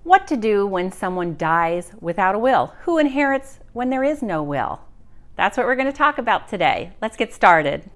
What to do when someone dies without a will? Who inherits when there is no will? That's what we're going to talk about today. Let's get started.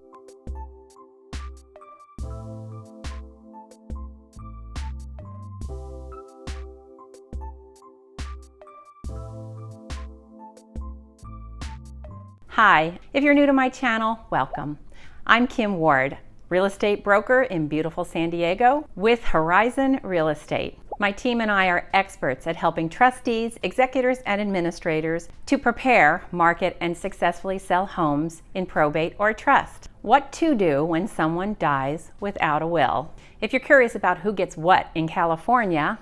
Hi, if you're new to my channel, welcome. I'm Kim Ward, real estate broker in beautiful San Diego with Horizon Real Estate. My team and I are experts at helping trustees, executors, and administrators to prepare, market, and successfully sell homes in probate or trust. What to do when someone dies without a will. If you're curious about who gets what in California,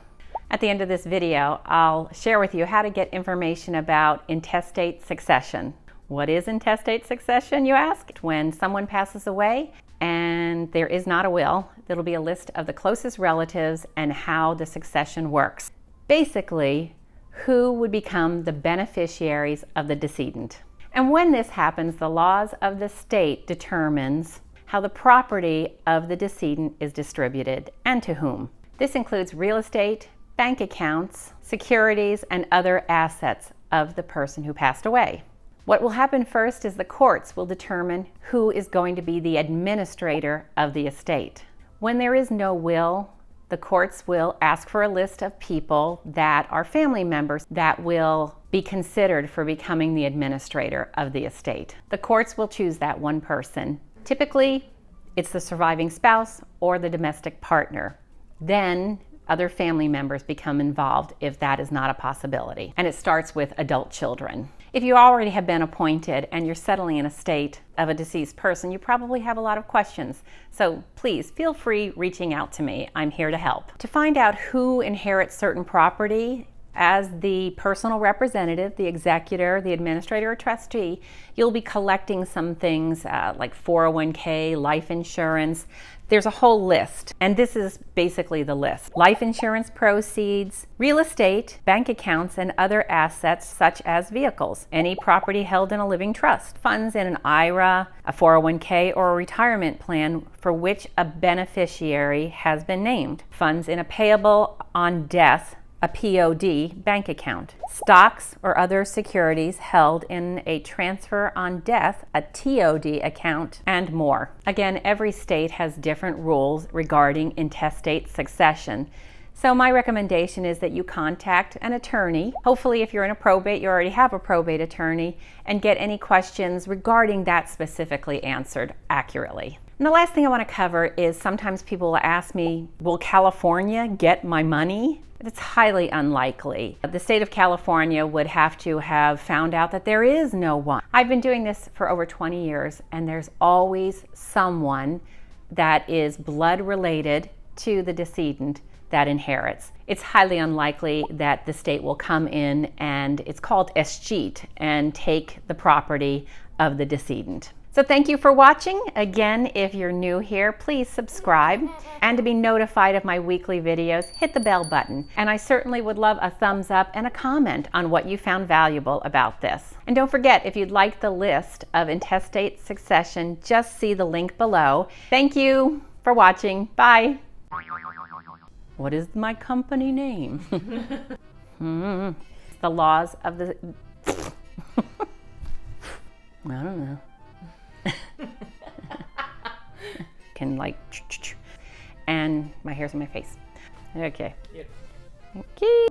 at the end of this video, I'll share with you how to get information about intestate succession. What is intestate succession, you ask? When someone passes away and there is not a will, there'll be a list of the closest relatives and how the succession works. Basically, who would become the beneficiaries of the decedent. And when this happens, the laws of the state determines how the property of the decedent is distributed and to whom. This includes real estate, bank accounts, securities, and other assets of the person who passed away. What will happen first is the courts will determine who is going to be the administrator of the estate. When there is no will, the courts will ask for a list of people that are family members that will be considered for becoming the administrator of the estate. The courts will choose that one person. Typically, it's the surviving spouse or the domestic partner. Then other family members become involved if that is not a possibility. And it starts with adult children. If you already have been appointed and you're settling in a estate of a deceased person, you probably have a lot of questions. So please feel free reaching out to me. I'm here to help. To find out who inherits certain property, as the personal representative, the executor, the administrator, or trustee, you'll be collecting some things like 401k, life insurance. There's a whole list, and this is basically the list. Life insurance proceeds, real estate, bank accounts, and other assets such as vehicles, any property held in a living trust, funds in an IRA, a 401k, or a retirement plan for which a beneficiary has been named, funds in a payable on death, a POD bank account, stocks or other securities held in a transfer on death, a TOD account, and more. Again, every state has different rules regarding intestate succession. So my recommendation is that you contact an attorney. Hopefully, if you're in a probate, you already have a probate attorney, and get any questions regarding that specifically answered accurately. And the last thing I want to cover is sometimes people will ask me, will California get my money? It's highly unlikely. The state of California would have to have found out that there is no one. I've been doing this for over 20 years, and there's always someone that is blood related to the decedent that inherits. It's highly unlikely that the state will come in and it's called escheat and take the property of the decedent. So thank you for watching. Again, if you're new here, please subscribe. And to be notified of my weekly videos, hit the bell button. And I certainly would love a thumbs up and a comment on what you found valuable about this. And don't forget, if you'd like the list of intestate succession, just see the link below. Thank you for watching. Bye. What is my company name? The laws of the... I don't know. Can like, and my hair's on my face. Okay. Okay.